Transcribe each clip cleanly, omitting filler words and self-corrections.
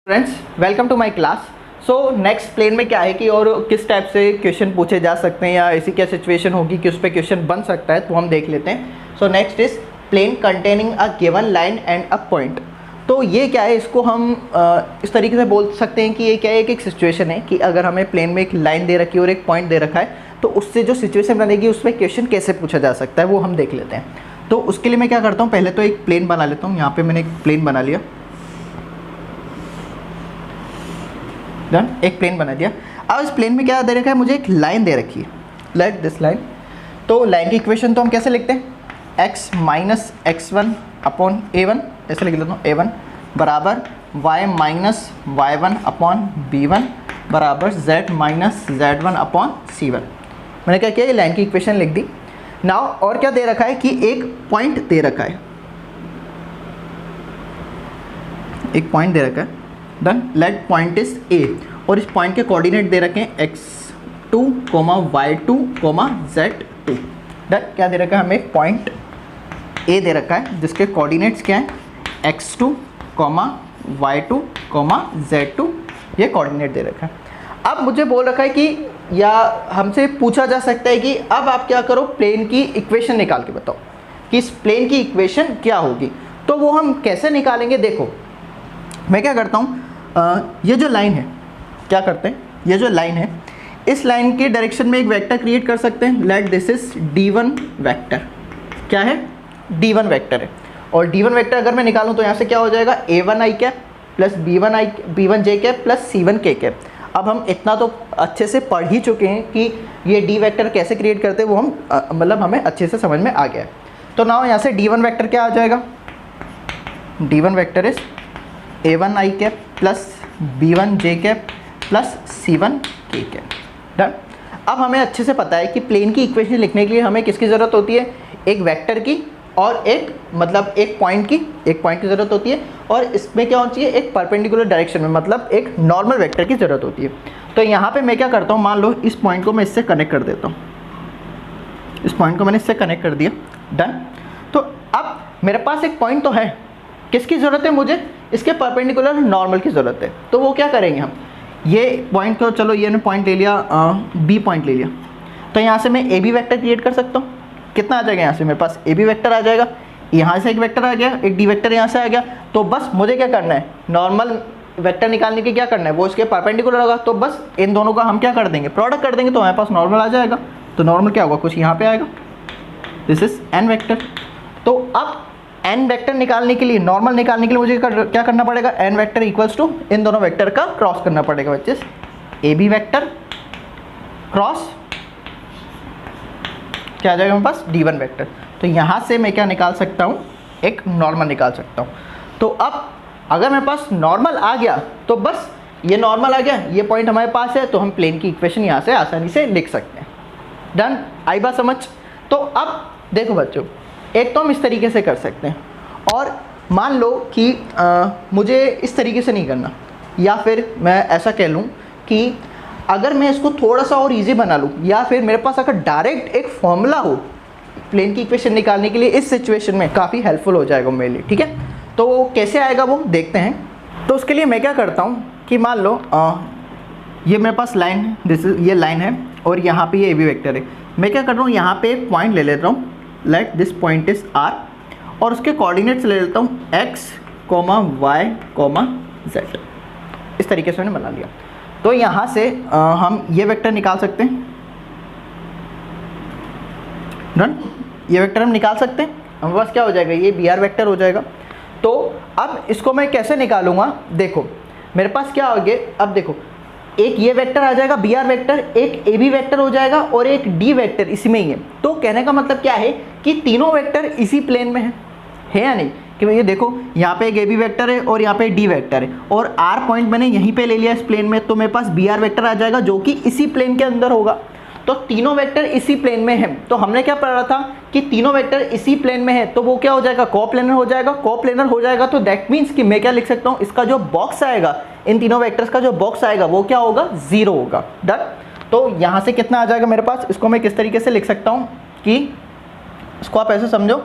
Friends welcome to my class. So next plane में क्या है कि और किस टाइप से क्वेश्चन पूछे जा सकते हैं या ऐसी क्या सिचुएशन होगी कि उस पर क्वेश्चन बन सकता है, तो हम देख लेते हैं। So next is plane containing a given line and a point. तो ये क्या है, इसको हम इस तरीके से बोल सकते हैं कि ये क्या है, एक सिचुएशन है कि अगर हमें प्लेन में एक लाइन दे रखी है और एक पॉइंट दे रखा है, तो उससे जो सिचुएशन बनेगी उसमें क्वेश्चन कैसे पूछा जा सकता है वो हम देख लेते हैं। तो उसके लिए मैं क्या करता हूँ, पहले तो एक प्लेन बना लेता हूँ। यहाँ पे मैंने एक प्लेन बना लिया, डन, एक प्लेन बना दिया। अब इस प्लेन में क्या दे रखा है, मुझे एक लाइन दे रखी है, लेट दिस लाइन। तो लाइन की इक्वेशन तो हम कैसे लिखते हैं, x minus x1 upon a1, ऐसे लिख लेता हूँ, a1 बराबर y minus y1 upon b1 बराबर z minus z1 upon c1। मैंने क्या किया, ये लाइन की इक्वेशन लिख दी। नाउ और क्या दे रखा है कि एक पॉइंट दे रखा है, एक पॉइंट दे रखा है, done. Let point is a, और इस पॉइंट के कोऑर्डिनेट दे रखे हैं x2, y2, z2, डन। क्या दे रखा है, हमें पॉइंट ए दे रखा है जिसके कोऑर्डिनेट्स क्या हैं, x2, y2, z2, ये कोऑर्डिनेट दे रखा है। अब मुझे बोल रखा है कि या हमसे पूछा जा सकता है कि अब आप क्या करो, प्लेन की इक्वेशन निकाल के बताओ कि इस प्लेन की इक्वेशन क्या होगी। तो वो हम कैसे निकालेंगे, देखो मैं क्या करता हूँ, ये जो लाइन है, क्या करते हैं, ये जो लाइन है, इस लाइन के डायरेक्शन में एक वेक्टर क्रिएट कर सकते हैं। Let this is d1 vector, क्या है, d1 वेक्टर है। और d1 वेक्टर अगर मैं निकालूं तो यहाँ से क्या हो जाएगा, a1i cap plus b1j cap plus c1k cap. अब हम इतना तो अच्छे से पढ़ ही चुके हैं कि ये d वेक्टर कैसे क्रिएट करते हैं, वो हम मतलब हमें अच्छे से समझ में आ गया है। तो ना यहाँ से d1 वेक्टर क्या आ जाएगा, d1 vector is a1i cap plus b1j cap plus c1k cap, done. अब हमें अच्छे से पता है कि प्लेन की इक्वेशन लिखने के लिए हमें किसकी ज़रूरत होती है, एक वेक्टर की और एक मतलब एक पॉइंट की ज़रूरत होती है। और इसमें क्या होना चाहिए, एक परपेंडिकुलर डायरेक्शन में, मतलब एक नॉर्मल वेक्टर की ज़रूरत होती है। तो यहाँ पे मैं क्या करता हूँ, मान लो इस पॉइंट को मैं इससे कनेक्ट कर देता हूँ, इस पॉइंट को मैंने इससे कनेक्ट कर दिया, डन। तो अब मेरे पास एक पॉइंट तो है, किसकी ज़रूरत है, मुझे इसके परपेंडिकुलर नॉर्मल की ज़रूरत है। तो वो क्या करेंगे, हम ये पॉइंट को, चलो ये मैंने पॉइंट ले लिया, बी पॉइंट ले लिया, तो यहाँ से मैं ए बी वैक्टर क्रिएट कर सकता हूँ। कितना आ जाएगा, यहाँ से मेरे पास ए बी वैक्टर आ जाएगा, यहाँ से एक वेक्टर आ गया, एक डी वेक्टर यहाँ से आ गया। तो बस मुझे क्या करना है, नॉर्मल वेक्टर निकालने के क्या करना है, वो इसके परपेंडिकुलर होगा। तो बस इन दोनों का हम क्या कर देंगे, प्रोडक्ट कर देंगे, तो हमारे पास नॉर्मल आ जाएगा। तो नॉर्मल क्या होगा, कुछ यहाँ पे आएगा, दिस इज एन वेक्टर। तो अब एन वेक्टर निकालने के लिए, नॉर्मल निकालने के लिए मुझे क्या करना पड़ेगा, एन वेक्टर इक्वल्स टू इन दोनों वेक्टर का क्रॉस करना पड़ेगा, which is A B vector cross क्या आ जाएगा हमारे पास, d1 वेक्टर। तो यहाँ से मैं क्या निकाल सकता हूँ, एक नॉर्मल निकाल सकता हूँ। तो अब अगर मेरे पास नॉर्मल आ गया तो बस ये नॉर्मल आ गया, ये पॉइंट हमारे पास है, तो हम प्लेन की इक्वेशन यहाँ से आसानी से लिख सकते हैं, डन। आई बात समझ। तो अब देखो बच्चों, एक तो हम इस तरीके से कर सकते हैं, और मान लो कि मुझे इस तरीके से नहीं करना, या फिर मैं ऐसा कह लूँ कि अगर मैं इसको थोड़ा सा और इजी बना लूँ, या फिर मेरे पास अगर डायरेक्ट एक फॉर्मूला हो प्लेन की इक्वेशन निकालने के लिए, इस सिचुएशन में काफ़ी हेल्पफुल हो जाएगा मेरे लिए, ठीक है। तो वो कैसे आएगा वो देखते हैं। तो उसके लिए मैं क्या करता हूँ कि मान लो ये मेरे पास लाइन है, दिस इज ये लाइन है, और यहाँ पे ये ए बी वेक्टर है। मैं क्या कर रहा हूँ, यहाँ पे एक पॉइंट ले लेता हूँ, let this point is R, और उसके कोऑर्डिनेट्स ले लेता हूँ x, y, z। इस तरीके से मैंने बना लिया। तो यहाँ से हम ये वेक्टर निकाल सकते हैं, डन। ये वेक्टर हम निकाल सकते हैं, हमारे पास क्या हो जाएगा, ये बी आर वेक्टर हो जाएगा। तो अब इसको मैं कैसे निकालूंगा, देखो मेरे पास क्या हो गया, अब देखो एक ये वेक्टर आ जाएगा बी आर वेक्टर, एक ए बी वेक्टर हो जाएगा, और एक डी वेक्टर इसी में ही है। तो कहने का मतलब क्या है कि तीनों वेक्टर इसी प्लेन में है या नहीं, कि भैया देखो यहाँ पे एक ए बी वेक्टर है और यहाँ पे डी वेक्टर है, और आर पॉइंट मैंने यहीं पे ले लिया इस प्लेन में, तो मेरे पास बी आर वेक्टर आ जाएगा जो कि इसी प्लेन के अंदर होगा। तो तीनों वेक्टर इसी प्लेन में है। तो हमने क्या पढ़ा था कि तीनों वेक्टर इसी प्लेन में है, तो वो क्या हो जाएगा, कोप्लेनर हो जाएगा। कोप्लेनर हो जाएगा तो दैट मीन्स कि मैं क्या लिख सकता हूँ, इसका जो बॉक्स आएगा, इन तीनों वेक्टर्स का जो बॉक्स आएगा वो क्या होगा, 0 होगा, डन। तो यहाँ से कितना आ जाएगा मेरे पास, इसको मैं किस तरीके से लिख सकता हूँ कि इसको आप ऐसे समझो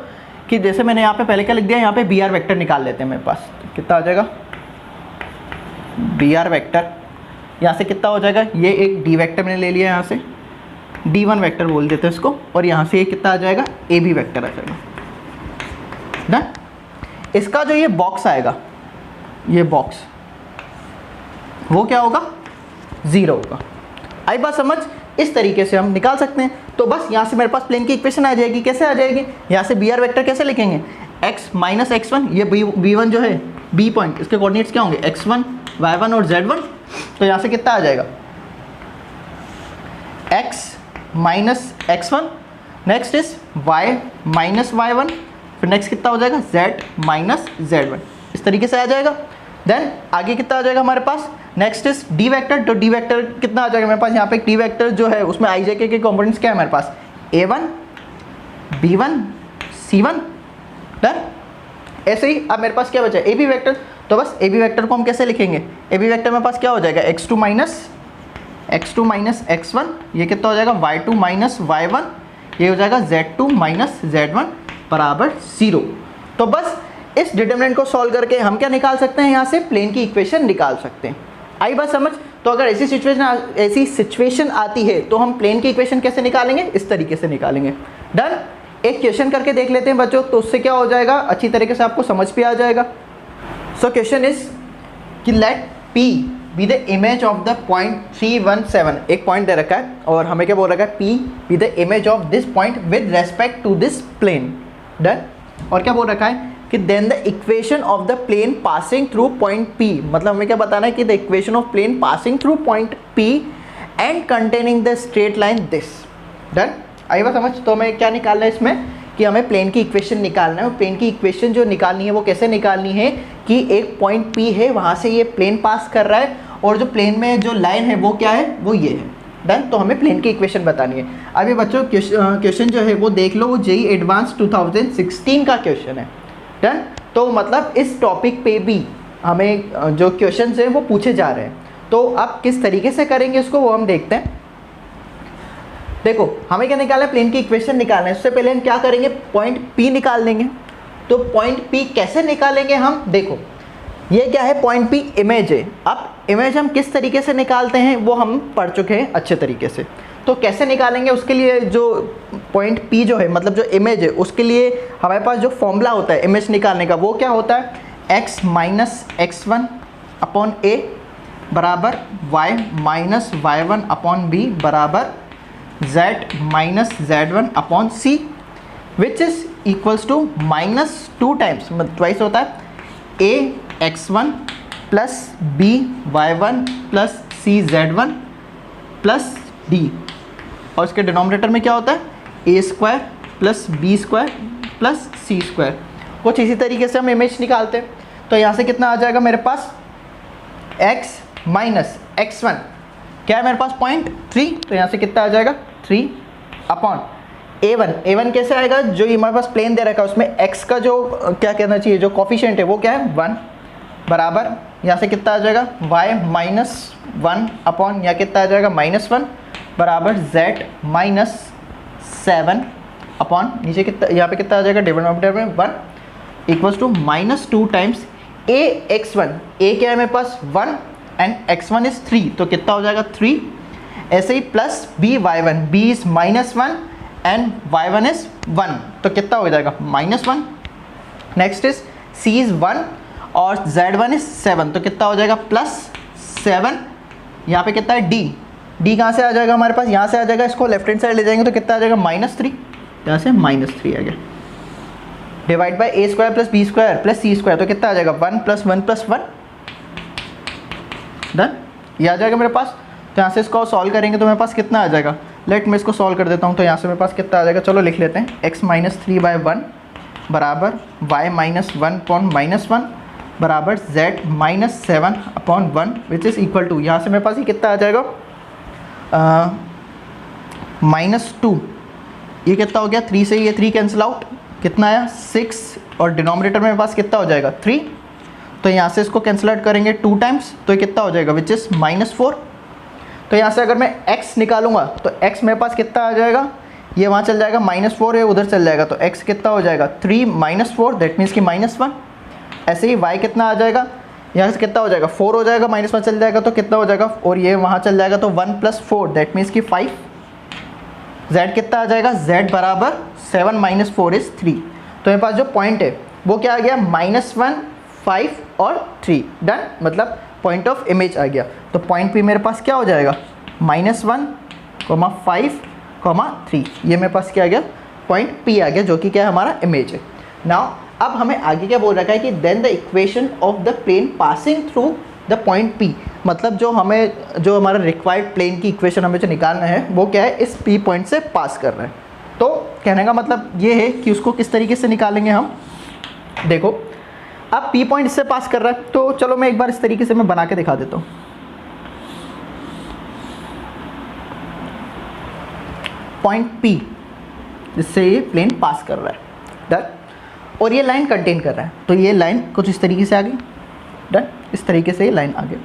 कि जैसे मैंने यहाँ पे पहले क्या लिख दिया, यहाँ पे बी आर वेक्टर निकाल लेते हैं, मेरे पास कितना आ जाएगा, बी आर वैक्टर, यहाँ से कितना हो जाएगा, ये एक डी वैक्टर मैंने ले लिया यहाँ से, D1 वेक्टर बोल देते हैं इसको, और यहाँ से ये कितना आ जाएगा, ए बी वेक्टर आ जाएगा। डन। इसका जो ये बॉक्स आएगा, ये बॉक्स वो क्या होगा, 0 होगा। आई बात समझ, इस तरीके से हम निकाल सकते हैं। तो बस यहाँ से मेरे पास प्लेन की इक्वेशन आ जाएगी। कैसे आ जाएगी, यहाँ से बी आर वेक्टर कैसे लिखेंगे, x माइनस x1, ये b1 जो है b पॉइंट, इसके कोऑर्डिनेट्स क्या होंगे, x1 y1 और z1। तो यहाँ से कितना आ जाएगा, x minus x1, next is y minus y1, फिर नेक्स्ट कितना हो जाएगा, z माइनस z1। इस तरीके से आ जाएगा। देन आगे कितना आ जाएगा हमारे पास, नेक्स्ट इज डी वेक्टर। तो डी वेक्टर कितना आ जाएगा मेरे पास, यहाँ पे डी वेक्टर जो है उसमें आई जे के कॉम्पोनेंट्स क्या है हमारे पास, a1 b1 c1। डन। ऐसे ही अब मेरे पास क्या बचा, ए बी वेक्टर। तो बस ए बी वेक्टर को हम कैसे लिखेंगे, ए बी वेक्टर मेरे पास क्या हो जाएगा, x2 माइनस x1, ये कितना हो जाएगा, y2 माइनस y1, ये हो जाएगा z2 माइनस z1 बराबर 0। तो बस इस डिटरमिनेंट को सॉल्व करके हम क्या निकाल सकते हैं, यहाँ से प्लेन की इक्वेशन निकाल सकते हैं। आई बात समझ। तो अगर ऐसी सिचुएशन आती है तो हम प्लेन की इक्वेशन कैसे निकालेंगे, इस तरीके से निकालेंगे। डन। एक क्वेश्चन करके देख लेते हैं बच्चों, तो उससे क्या हो जाएगा, अच्छी तरीके से आपको समझ भी आ जाएगा। सो क्वेश्चन इज कि let P be the image of the point 317, एक पॉइंट दे रखा है और हमें क्या बोल रखा है, P be the image of this point with respect to this plane. Done. और क्या बोल रखा है कि then the equation of the plane passing through point P, मतलब हमें क्या बताना है कि the equation of plane passing through point P and containing the straight line this. Done. आई बात समझ। तो हमें क्या निकालना है इसमें, कि हमें प्लेन की इक्वेशन निकालना है। और प्लेन की इक्वेशन जो निकालनी है वो कैसे निकालनी है, कि एक पॉइंट P है, वहाँ से ये प्लेन पास कर रहा है और जो प्लेन में जो लाइन है वो क्या है, वो ये है। डन। तो हमें प्लेन की इक्वेशन बतानी है। अभी बच्चों क्वेश्चन जो है वो देख लो, वो जेईई एडवांस 2016 का क्वेश्चन है। डन। तो मतलब इस टॉपिक पे भी हमें जो क्वेश्चन हैं वो पूछे जा रहे हैं। तो अब किस तरीके से करेंगे इसको वो हम देखते हैं। देखो हमें क्या निकालना है, प्लेन की इक्वेशन निकालना है। उससे पहले हम क्या करेंगे, पॉइंट P निकाल लेंगे। तो पॉइंट P कैसे निकालेंगे हम, देखो ये क्या है, पॉइंट P इमेज है। अब इमेज हम किस तरीके से निकालते हैं वो हम पढ़ चुके हैं अच्छे तरीके से। तो कैसे निकालेंगे, उसके लिए जो पॉइंट P जो है, मतलब जो इमेज है, उसके लिए हमारे पास जो फॉर्मूला होता है इमेज निकालने का, वो क्या होता है, x minus x1 upon a बराबर y minus y1 upon b बराबर z minus z1 upon c, which is equals to -2 times, मतलब ट्वाइस होता है, a x1 plus b y1 plus c z1 plus d, और इसके denominator में क्या होता है, a square plus b square plus c square. कुछ इसी तरीके से हम इमेज निकालते हैं। तो यहाँ से कितना आ जाएगा मेरे पास, x माइनस x1 क्या है मेरे पास, 0.3, तो यहाँ से कितना आ जाएगा 3 अपॉन a1 कैसे आएगा, जो हमारे पास प्लेन दे रखा है उसमें x का जो क्या कहना चाहिए, जो कोफिशिएंट है वो क्या है 1 बराबर, यहाँ से कितना आ जाएगा y माइनस 1 अपॉन, यहाँ कितना आ जाएगा -1 बराबर z माइनस 7 अपॉन, नीचे कितना, यहाँ पे कितना आ जाएगा डिनोमिनेटर में 1 equals to -2 times a x1, a क्या है मेरे पास 1 एंड x1 इज 3, तो कितना हो जाएगा 3, ऐसे ही plus b y1, b is -1 and y1 is 1, तो कितना हो जाएगा -1। नेक्स्ट इज c इज 1 और z1 इज 7, तो कितना हो जाएगा +7। यहाँ पे कितना है d कहाँ से आ जाएगा हमारे पास, यहाँ से आ जाएगा, इसको लेफ्ट हैंड साइड ले जाएंगे तो कितना आ जाएगा -3, यहाँ से -3 आ गया, divide by a square plus b square plus c square, तो कितना आ जाएगा 1 + 1 + 1। डन। ये आ जाएगा मेरे पास। तो यहाँ से इसको सॉल्व करेंगे तो मेरे पास कितना आ जाएगा, लेट मैं इसको सॉल्व कर देता हूँ। तो यहाँ से मेरे पास कितना आ जाएगा, चलो लिख लेते हैं, x माइनस 3/1 बराबर y माइनस 1 अपॉन -1 बराबर z minus 7 upon 1 which is equal to, यहाँ से मेरे पास ये कितना आ जाएगा -2, ये कितना हो गया 3 से ये 3 कैंसिल आउट, कितना आया 6, और डिनोमिनेटर में मेरे पास कितना हो जाएगा 3, तो यहाँ से इसको कैंसिल आउट करेंगे 2 टाइम्स, तो ये कितना हो जाएगा विच इज़ -4। तो यहाँ से अगर मैं x निकालूंगा तो x मेरे पास कितना आ जाएगा, ये वहाँ चल जाएगा -4 है, उधर चल जाएगा, तो x कितना हो जाएगा 3 - 4, दैट मीन्स कि -1। ऐसे ही y कितना आ जाएगा, यहाँ से कितना हो जाएगा 4 हो जाएगा, माइनस में चल जाएगा तो कितना हो जाएगा, और ये वहाँ चल जाएगा तो 1 + 4 दैट मीन्स कि 5। z कितना आ जाएगा, z बराबर 7 - 4 = 3। तो मेरे पास जो पॉइंट है वो क्या आ गया, -1, 5 और 3। डन, मतलब पॉइंट ऑफ इमेज आ गया। तो पॉइंट P मेरे पास क्या हो जाएगा, -1, 5, 3। ये मेरे पास क्या आ गया, पॉइंट P आ गया, जो कि क्या है, हमारा इमेज है। नाउ अब हमें आगे क्या बोल रखा है कि then the equation of the plane passing through the point P, मतलब जो हमारा रिक्वायर्ड प्लेन की इक्वेशन हमें जो निकालना है वो क्या है, इस P पॉइंट से पास कर रहा है। तो कहने का मतलब ये है कि उसको किस तरीके से निकालेंगे हम। देखो अब P पॉइंट इससे पास कर रहा है, तो चलो मैं एक बार इस तरीके से मैं बना के दिखा देता हूँ। पॉइंट P जिससे ये प्लेन पास कर रहा है, डन, और ये लाइन कंटेन कर रहा है। तो ये लाइन कुछ इस तरीके से आ गई, डन, इस तरीके से ये लाइन आ गई,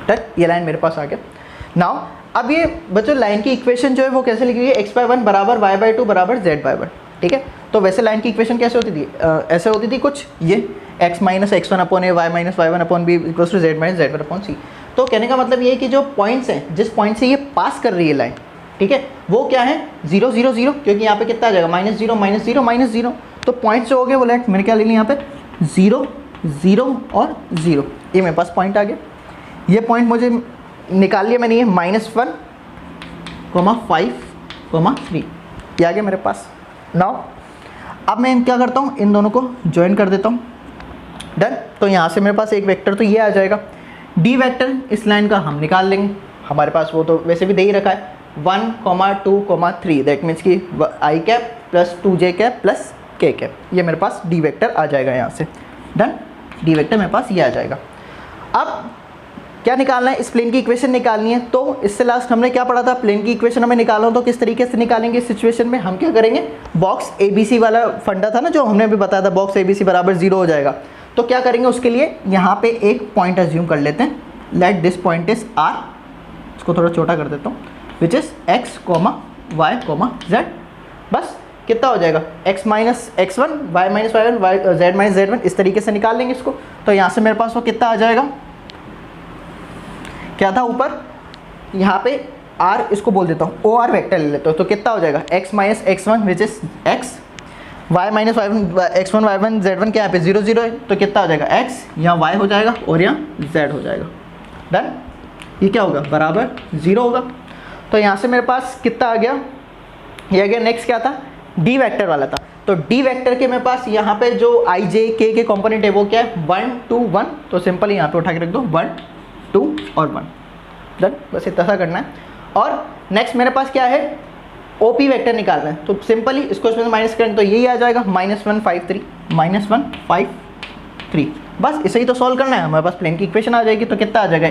डन, ये लाइन मेरे पास आ गया। नाउ अब ये बच्चों लाइन की इक्वेशन जो है वो कैसे लिखी है, x/1 = y/2 = z/1, ठीक है। तो वैसे लाइन की इक्वेशन कैसे होती थी, ऐसे होती थी कुछ, ये x - x1/a, y - y1/b = z - z1/c। तो कहने का मतलब ये है कि जो पॉइंट्स हैं, जिस पॉइंट से ये पास कर रही है लाइन, ठीक है, वो क्या है 0 0 0, क्योंकि यहाँ पे कितना आ जाएगा -0 -0 -0। तो पॉइंट्स जो हो गए वो लेट मैंने क्या ले लिया यहाँ पे 0 0 और 0, ये मेरे पास पॉइंट आ गया। ये पॉइंट मुझे निकाल लिया मैंने, ये -1, 5, 3, ये आ गया मेरे पास। नाउ अब मैं क्या करता हूँ, इन दोनों को ज्वाइन कर देता हूँ, डन। तो यहाँ से मेरे पास एक वेक्टर तो ये आ जाएगा, डी वेक्टर इस लाइन का हम निकाल लेंगे, हमारे पास वो तो वैसे भी दे ही रखा है, 1, 2, 3, दैट मीन्स कि i cap + 2j cap + k cap, ये मेरे पास डी वेक्टर आ जाएगा यहाँ से, डन। डी वेक्टर मेरे पास ये आ जाएगा। अब क्या निकालना है, इस प्लेन की इक्वेशन निकालनी है। तो इससे लास्ट हमने क्या पढ़ा था, प्लेन की इक्वेशन हमें निकालना हो तो किस तरीके से निकालेंगे। इस सिचुएशन में हम क्या करेंगे, बॉक्स ABC वाला फंडा था ना जो हमने भी बताया था, बॉक्स ABC = 0 हो जाएगा। तो क्या करेंगे उसके लिए, यहाँ पे एक पॉइंट अज्यूम कर लेते हैं, late this point is R, इसको थोड़ा छोटा कर देता हूँ, which is x, y, z। बस कितना हो जाएगा, x - x1, y - y1, z - z1, इस तरीके से निकाल लेंगे इसको। तो यहाँ से मेरे पास वो कितना आ जाएगा, क्या था ऊपर, यहाँ पे R इसको बोल देता हूँ, OR वेक्टर ले लेता हूँ। तो कितना हो जाएगा, x - x1 which is x, y - y1, x1 y1 z1 क्या यहाँ पे 0 0 है, तो कितना हो जाएगा, x यहाँ y हो जाएगा और यहाँ z हो जाएगा, डन। ये क्या होगा, बराबर 0 होगा। तो यहाँ से मेरे पास कितना आ गया, ये आ गया। नेक्स्ट क्या था, डी वेक्टर वाला था। तो डी वेक्टर के मेरे पास यहाँ पे जो i j k के कंपोनेंट है वो क्या है, 1 2 1। तो सिंपल यहाँ पे उठा के रख दो 1 2 और 1, डन, बस इतना सा करना है। और नेक्स्ट मेरे पास क्या है, OP वेक्टर निकालना है। तो सिंपली इसको इसमें माइनस करें तो यही आ जाएगा, -1 5 3, -1 5 3। बस इसे ही तो सॉल्व करना है, हमारे पास प्लेन की इक्वेशन आ जाएगी। तो कितना आ जाएगा,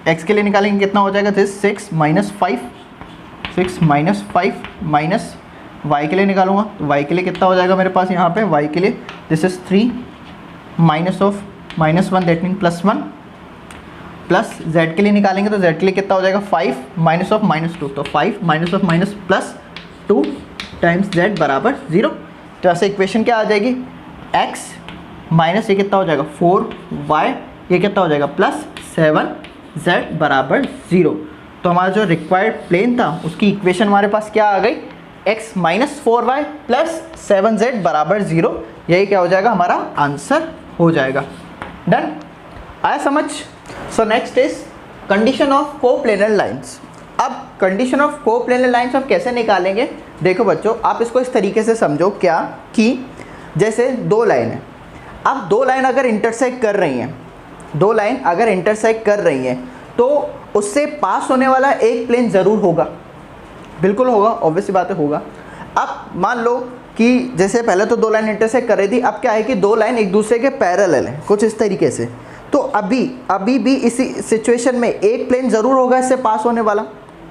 x के लिए निकालेंगे कितना हो जाएगा, दिस 6 - 5, 6 - 5 माइनस y के लिए निकालूंगा तो y के लिए कितना हो जाएगा मेरे पास, यहाँ पे y के लिए this is 3 -1 that mean +1, plus z के लिए निकालेंगे तो z के लिए कितना हो जाएगा 5 -2, तो 5 +2 टाइम्स z = 0। तो ऐसे इक्वेशन क्या आ जाएगी, x माइनस ये कितना हो जाएगा 4y, ये कितना हो जाएगा +7 z = 0। तो हमारा जो रिक्वायर्ड प्लेन था उसकी इक्वेशन हमारे पास क्या आ गई, x - 4y + 7z = 0। यही क्या हो जाएगा, हमारा आंसर हो जाएगा, डन। आया समझ। सो next is condition of coplanar lines. अब कंडीशन ऑफ कोप्लेनर लाइंस आप कैसे निकालेंगे, देखो बच्चों आप इसको इस तरीके से समझो क्या, कि जैसे दो लाइन है, अब दो लाइन अगर इंटरसेक्ट कर रही हैं, दो लाइन अगर इंटरसेक्ट कर रही हैं तो उससे पास होने वाला एक प्लेन ज़रूर होगा, बिल्कुल होगा, ऑब्वियस सी बात है होगा। अब मान लो कि जैसे पहले तो दो लाइन इंटरसेक्ट कर रही थी, अब क्या है कि दो लाइन एक दूसरे के पैरेलल हैं कुछ इस तरीके से। तो अभी भी इसी सिचुएशन में एक प्लेन ज़रूर होगा इससे पास होने वाला,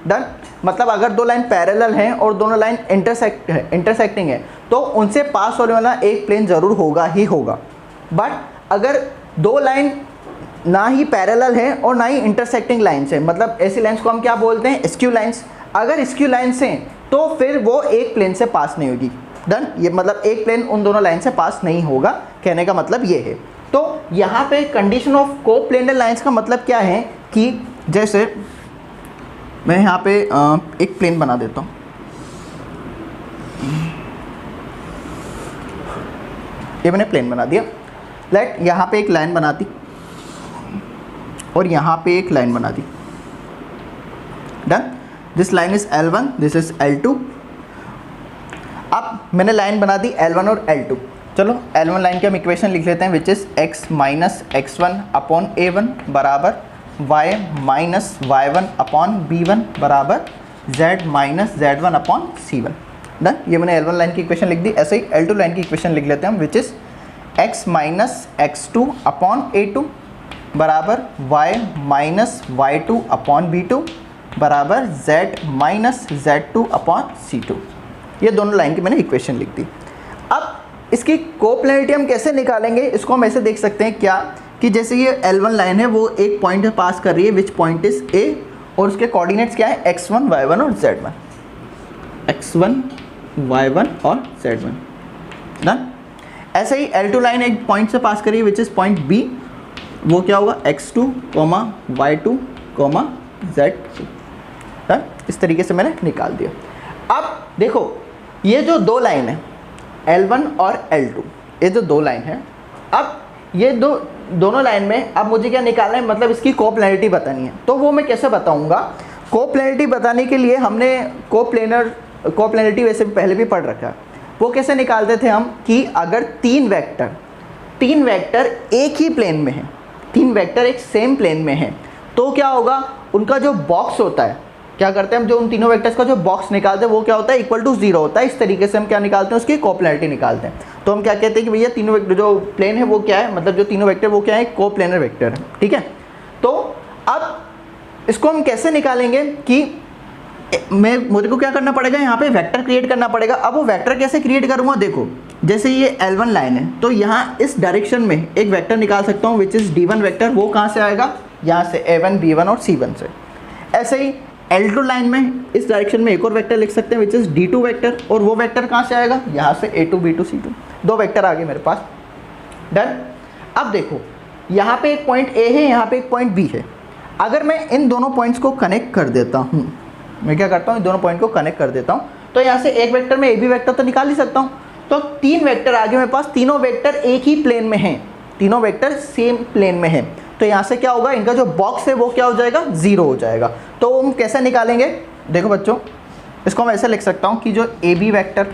डन। मतलब अगर दो लाइन पैरेलल हैं और दोनों लाइन इंटरसेक्टिंग है तो उनसे पास होने वाला एक प्लेन ज़रूर होगा ही होगा। बट अगर दो लाइन ना ही पैरेलल हैं और ना ही इंटरसेक्टिंग लाइन्स हैं, मतलब ऐसी लाइन्स को हम क्या बोलते हैं, स्क्यू लाइन्स। अगर स्क्यू लाइन्स हैं तो फिर वो एक प्लेन से पास नहीं होगी, डन। ये मतलब एक प्लेन उन दोनों लाइन से पास नहीं होगा, कहने का मतलब ये है। तो यहाँ पे कंडीशन ऑफ कोप्लेनर लाइंस का मतलब क्या है कि जैसे मैं यहाँ पे एक प्लेन बना देता हूँ, ये मैंने प्लेन बना दिया। लेट यहाँ पे एक लाइन बना दी और यहाँ पे एक लाइन बना दी, done. This line is L1, this is L2। अब मैंने लाइन बना दी L1 और L2। चलो L1 लाइन की हम इक्वेशन लिख लेते हैं, which is x minus x1 upon a1 बराबर y minus y1 upon b1 बराबर z minus z1 upon c1, done. ये मैंने L1 लाइन की इक्वेशन लिख दी। ऐसे ही L2 लाइन की इक्वेशन लिख लेते हैं हम, which is x minus x2 upon a2 बराबर y minus y2 upon b2 बराबर z minus z2 upon c2। ये दोनों लाइन की मैंने इक्वेशन लिख दी। अब इसकी कोप्लेनरिटी हम कैसे निकालेंगे, इसको हम ऐसे देख सकते हैं क्या कि जैसे ये L1 लाइन है वो एक पॉइंट पास कर रही है, विच पॉइंट इज A, और उसके कोऑर्डिनेट्स क्या है x1 y1 और z1, x1 y1 और z1, डन। ऐसे ही L2 लाइन एक पॉइंट से पास कर रही है, विच इज पॉइंट B, वो क्या होगा x2, y2, z2, डन। इस तरीके से मैंने निकाल दिया। अब देखो ये जो दो लाइन है L1 और L2, ये जो दो लाइन है, अब ये दोनों लाइन में अब मुझे क्या निकालना है, मतलब इसकी कोप्लेनरिटी बतानी है। तो वो मैं कैसे बताऊंगा, कोप्लेनरिटी बताने के लिए हमने कोप्लेनरिटी वैसे पहले भी पढ़ रखा है। वो कैसे निकालते थे हम कि अगर तीन वेक्टर एक ही प्लेन में है, तीन वेक्टर एक सेम प्लेन में है, तो क्या होगा, उनका जो बॉक्स होता है, क्या करते हैं हम, जो उन तीनों वेक्टर्स का जो बॉक्स निकालते हैं वो क्या होता है, इक्वल टू 0 होता है। इस तरीके से हम क्या निकालते हैं, उसकी कोप्लेनरिटी निकालते हैं। तो हम क्या कहते हैं कि भैया तीनों वेक्टर जो प्लेन है वो क्या है, मतलब जो तीनों वेक्टर वो क्या है, कोप्लेनर वेक्टर है, ठीक है। तो अब इसको हम कैसे निकालेंगे कि मुझे को क्या करना पड़ेगा, यहाँ पे वेक्टर क्रिएट करना पड़ेगा। अब वो वेक्टर कैसे क्रिएट करूँगा, देखो जैसे ये L1 लाइन है, तो यहाँ इस डायरेक्शन में एक वेक्टर निकाल सकता हूँ, विच इज़ D1 वेक्टर। वो कहाँ से आएगा, यहाँ से A1, B1 और C1 से। ऐसे ही L2 लाइन में इस डायरेक्शन में एक और वेक्टर लिख सकते हैं, विच इज़ D2 वेक्टर, और वो वेक्टर कहाँ से आएगा, यहाँ से A2, B2, C2। दो वेक्टर आ गए मेरे पास, डन। अब देखो यहाँ पे एक पॉइंट A है, यहाँ पे एक पॉइंट B है। अगर मैं इन दोनों पॉइंट्स को कनेक्ट कर देता हूँ, मैं क्या करता हूँ, इन दोनों पॉइंट को कनेक्ट कर देता हूँ, तो यहाँ से एक वेक्टर में AB वेक्टर तो निकाल ही सकता हूँ। तो तीन वेक्टर आ गए मेरे पास, तीनों वेक्टर एक ही प्लेन में हैं, तीनों वेक्टर सेम प्लेन में हैं। तो यहाँ से क्या होगा, इनका जो बॉक्स है वो क्या हो जाएगा, 0 हो जाएगा। तो हम कैसे निकालेंगे, देखो बच्चों, इसको मैं ऐसे लिख सकता हूँ कि जो AB वेक्टर,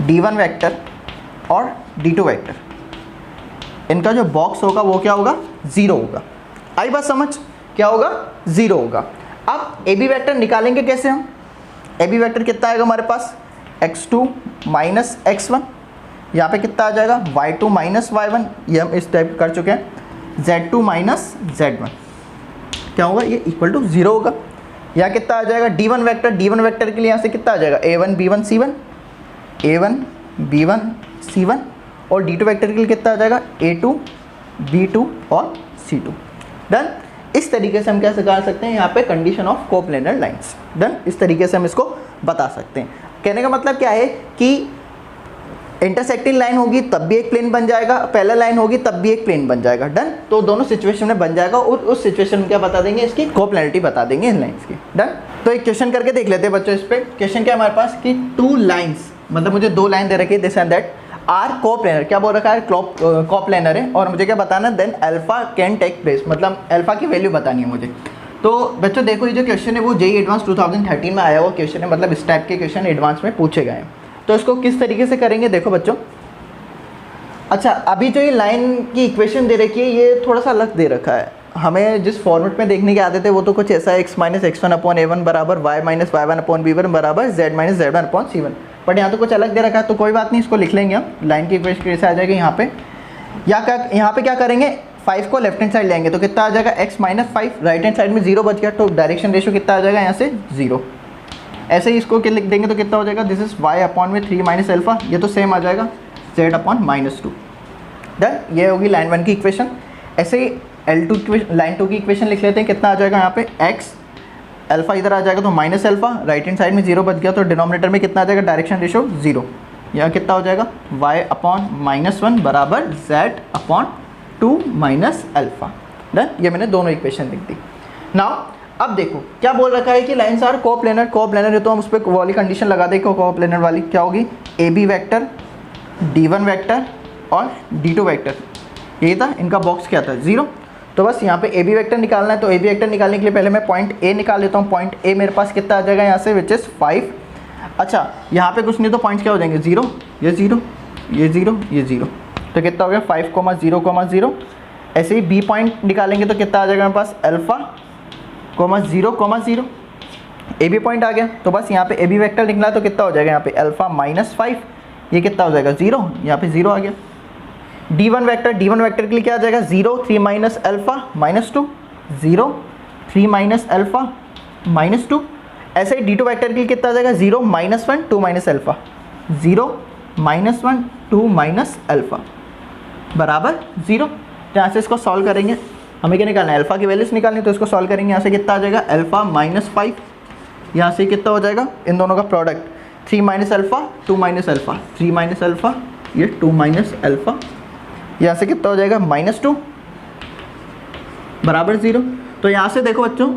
D1 वेक्टर और D2 वेक्टर, इनका जो बॉक्स होगा वो क्या होगा, 0 होगा। आई बात समझ, क्या होगा, 0 होगा। अब AB वेक्टर निकालेंगे कैसे हम, AB वेक्टर कितना आएगा हमारे पास, x2 माइनस x1, यहाँ पे कितना आ जाएगा, y2 माइनस y1, ये हम इस टाइप कर चुके हैं, z2 माइनस z1, क्या होगा, ये इक्वल टू 0 होगा। यहाँ कितना आ जाएगा, D1 वेक्टर के लिए यहाँ से कितना आ जाएगा, A1 B1 C1, A1 B1 C1, और D2 वेक्टर के लिए कितना आ जाएगा, A2 B2 और C2, डन। इस तरीके से हम क्या निकाल सकते हैं यहाँ पे condition of coplanar lines, done. इस तरीके से हम इसको बता सकते हैं। कहने का मतलब क्या है कि इंटरसेक्टिंग लाइन होगी तब भी एक प्लेन बन जाएगा, पैरेलल लाइन होगी तब भी एक प्लेन बन जाएगा, डन। तो दोनों सिचुएशन में बन जाएगा, और उस सिचुएशन में क्या बता देंगे, इसकी कोप्लेनरिटी बता देंगे इन लाइंस की, डन। तो एक क्वेश्चन करके देख लेते हैं बच्चों। इस पे क्वेश्चन क्या है हमारे पास कि टू लाइंस, मतलब मुझे दो लाइन दे रखी है, this and that are coplanar, क्या बोल रखा है, कोप्लेनर है, और मुझे क्या बताना, then alpha can take place, मतलब अल्फा की वैल्यू बतानी है मुझे। तो बच्चों देखो, ये जो क्वेश्चन है वो JEE एडवांस 2013 में आया हुआ क्वेश्चन है, मतलब इस टाइप के क्वेश्चन एडवांस में पूछे गए हैं। तो इसको किस तरीके से करेंगे, देखो बच्चों। अच्छा, अभी जो ये लाइन की इक्वेशन दे रखी है ये थोड़ा सा अलग दे रखा है। हमें जिस फॉर्मेट में देखने के आते थे वो तो कुछ ऐसा है, x minus x1 upon A1 बराबर y minus y1 upon B1 बराबर z minus z1 upon C1, but यहाँ तो कुछ अलग दे रखा है। तो कोई बात नहीं, इसको लिख लेंगे हम, लाइन की इक्वेशन कैसे आ जाएगी यहाँ पे, या क्या यहाँ पे क्या करेंगे, 5 को लेफ्ट हैंड साइड लेंगे तो कितना आ जाएगा, x minus 5, right hand side में 0 बच गया, तो डायरेक्शन रेशियो कितना आ जाएगा यहाँ से 0। ऐसे ही इसको लिख देंगे तो कितना हो जाएगा, दिस इज y अपॉन में 3 माइनस अल्फा, ये तो सेम आ जाएगा z अपॉन माइनस 2, डन। ये होगी लाइन 1 की इक्वेशन। ऐसे ही लाइन 2 की इक्वेशन लिख लेते हैं, कितना आ जाएगा यहाँ पे, x अल्फा इधर आ जाएगा तो minus alpha, right hand side में 0 बच गया तो डिनोमिनेटर में कितना आ जाएगा, डायरेक्शन रेशियो 0। यहाँ कितना हो जाएगा y/-1 बराबर z/2 माइनस अल्फा। डन, ये मैंने दोनों इक्वेशन लिख दी। नाउ अब देखो क्या बोल रखा है कि लाइन्स आर कोप्लेनर। कोप्लेनर है तो हम उस पर वाली कंडीशन लगा दें। कोप्लेनर वाली क्या होगी, AB वेक्टर, D1 वेक्टर और D2 वेक्टर, यही था इनका बॉक्स क्या था 0। तो बस यहाँ पे AB वेक्टर निकालना है। तो AB वेक्टर निकालने के लिए पहले मैं पॉइंट A निकाल लेता हूँ। पॉइंट A मेरे पास कितना आ जाएगा यहाँ से, विच इज़ 5। अच्छा यहाँ पे कुछ नहीं तो पॉइंट्स क्या हो जाएंगे, 0, ये 0, ये 0, ये 0, तो कितना हो गया 5,0,0। ऐसे ही B पॉइंट निकालेंगे तो कितना आ जाएगा मेरे पास, अल्फा, 0,0। AB पॉइंट आ गया तो बस यहाँ पे AB वेक्टर निकला तो कितना हो जाएगा यहाँ पे अल्फा-5, ये कितना हो जाएगा 0, यहाँ पे 0 आ गया। D1 वेक्टर, D1 वेक्टर के लिए क्या आ जाएगा 0, 3 माइनस अल्फा -2, 0, 3 माइनस अल्फा -2। ऐसे ही D2 वेक्टर के लिए कितना आ जाएगा 0, -1, 2 माइनस अल्फा, 0, -1, 2 माइनस अल्फा बराबर 0। तो यहाँ से इसको सॉल्व करेंगे, हमें क्या निकालना है, अल्फा की वैल्यूज निकालनी, तो इसको सॉल्व करेंगे। यहाँ से कितना आ जाएगा अल्फा-5, यहाँ से कितना हो जाएगा इन दोनों का product, 3 minus alpha, 2 minus alpha, 3 minus alpha, ये 2 माइनस अल्फा, यहाँ से कितना हो जाएगा -2 बराबर 0। तो यहाँ से देखो बच्चों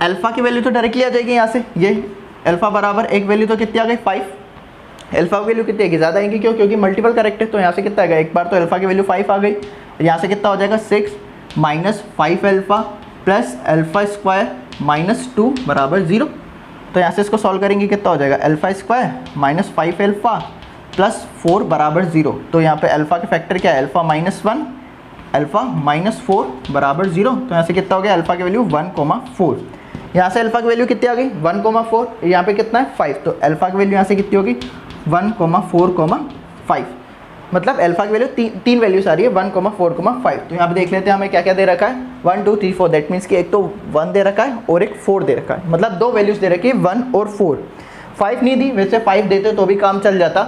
अल्फा की वैल्यू तो डायरेक्टली आ जाएगी यहाँ से, ये अल्फा बराबर एक वैल्यू तो कितनी आ गई 5। अल्फा की वैल्यू कितनी आएगी, ज़्यादा आएगी, क्यों, क्योंकि मल्टीपल करेक्ट है। तो यहाँ से कितना आएगा, एक बार तो अल्फा की वैल्यू 5 आ गई, यहाँ से कितना हो जाएगा 6 minus 5 alpha plus alpha square -2 बराबर 0। तो यहाँ से इसको सॉल्व करेंगे कितना हो जाएगा, alpha square minus 5 alpha plus 4 बराबर 0। तो यहाँ पे अल्फा के फैक्टर क्या है, अल्फा-1, अल्फा-4 बराबर 0। तो यहाँ से कितना हो गया, अल्फा की वैल्यू 1,4। यहाँ से अल्फा की वैल्यू कितनी आ गई 1,4, यहाँ पे कितना है 5, तो अल्फा की वैल्यू यहाँ से कितनी होगी 1,4,5। मतलब अल्फा की वैल्यू तीन वैल्यूज आ रही है 1,4,5। तो यहाँ पे देख लेते हैं हमें क्या क्या दे रखा है, 1 2 3 4, दैट मीन्स कि एक तो 1 दे रखा है और एक 4 दे रखा है, मतलब दो वैल्यूज दे रखी है 1 और 4। 5 नहीं दी, वैसे 5 देते तो भी काम चल जाता।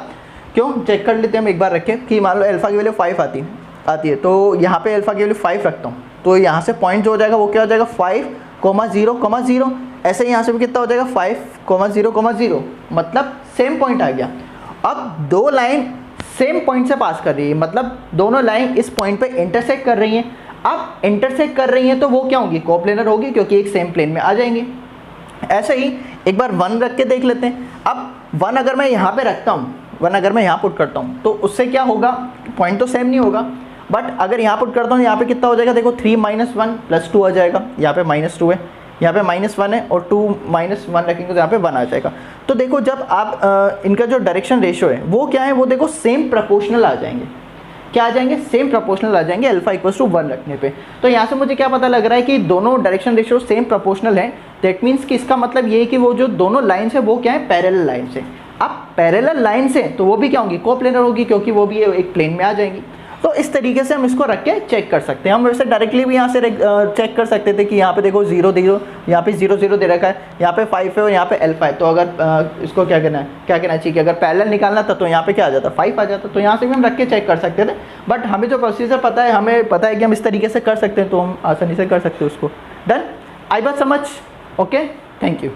क्यों, चेक कर लेते हैं हम एक बार, रखें कि मान लो अल्फा की वैल्यू 5 आती है, तो यहाँ पे अल्फा की वैल्यू 5 रखता हूँ, तो यहाँ से पॉइंट जो हो जाएगा वो क्या हो जाएगा 5,0,0। ऐसे ही यहाँ से भी कितना हो जाएगा 5,0,0, मतलब सेम पॉइंट आ गया। अब दो लाइन सेम पॉइंट से पास कर रही है, मतलब दोनों लाइन इस पॉइंट पे इंटरसेक्ट कर रही हैं। अब इंटरसेक्ट कर रही हैं तो वो क्या होंगी, कोप्लेनर होगी, क्योंकि एक सेम प्लेन में आ जाएंगे। ऐसे ही एक बार 1 रख के देख लेते हैं। अब 1 अगर मैं यहाँ पे रखता हूँ, 1 अगर मैं यहाँ पुट करता हूँ तो उससे क्या होगा, पॉइंट तो सेम नहीं होगा, बट अगर यहाँ पुट करता हूँ यहाँ पे कितना हो जाएगा, देखो 3 - 1 + 2 आ जाएगा, यहाँ पे -2 है, यहाँ पे -1 है और 2 - 1 रखेंगे तो यहाँ पे 1 आ जाएगा। तो देखो जब आप इनका जो डायरेक्शन रेशियो है वो क्या है, वो देखो सेम प्रोपोर्शनल आ जाएंगे। क्या आ जाएंगे, सेम प्रोपोर्शनल आ जाएंगे अल्फा = 1 रखने पे। तो यहाँ से मुझे क्या पता लग रहा है कि दोनों डायरेक्शन रेशियो सेम प्रोपोर्शनल है। दैट मीन्स कि इसका मतलब ये है कि वो जो दोनों लाइन्स है वो क्या है, पैरेलल लाइन्स है। अब पैरेलल लाइन्स है तो वो भी क्या होंगी, कोप्लेनर होगी, क्योंकि वो भी एक प्लेन में आ जाएंगी। तो इस तरीके से हम इसको रख के चेक कर सकते हैं। हम वैसे डायरेक्टली भी यहाँ से चेक कर सकते थे कि यहाँ पे देखो 0 यहाँ पे 0 0 दे रखा है, यहाँ पे 5 है और यहाँ पे अल्फा है। तो अगर इसको क्या कहना चाहिए कि अगर पैरेलल निकालना था तो यहाँ पे क्या आ जाता, 5 आ जाता। तो यहाँ से भी हम रख के चेक कर सकते थे, बट हमें जो प्रोसीजर पता है, हमें पता है कि हम इस तरीके से कर सकते हैं, तो हम आसानी से कर सकते हैं उसको। डन, आई बात समझ, ओके, थैंक यू।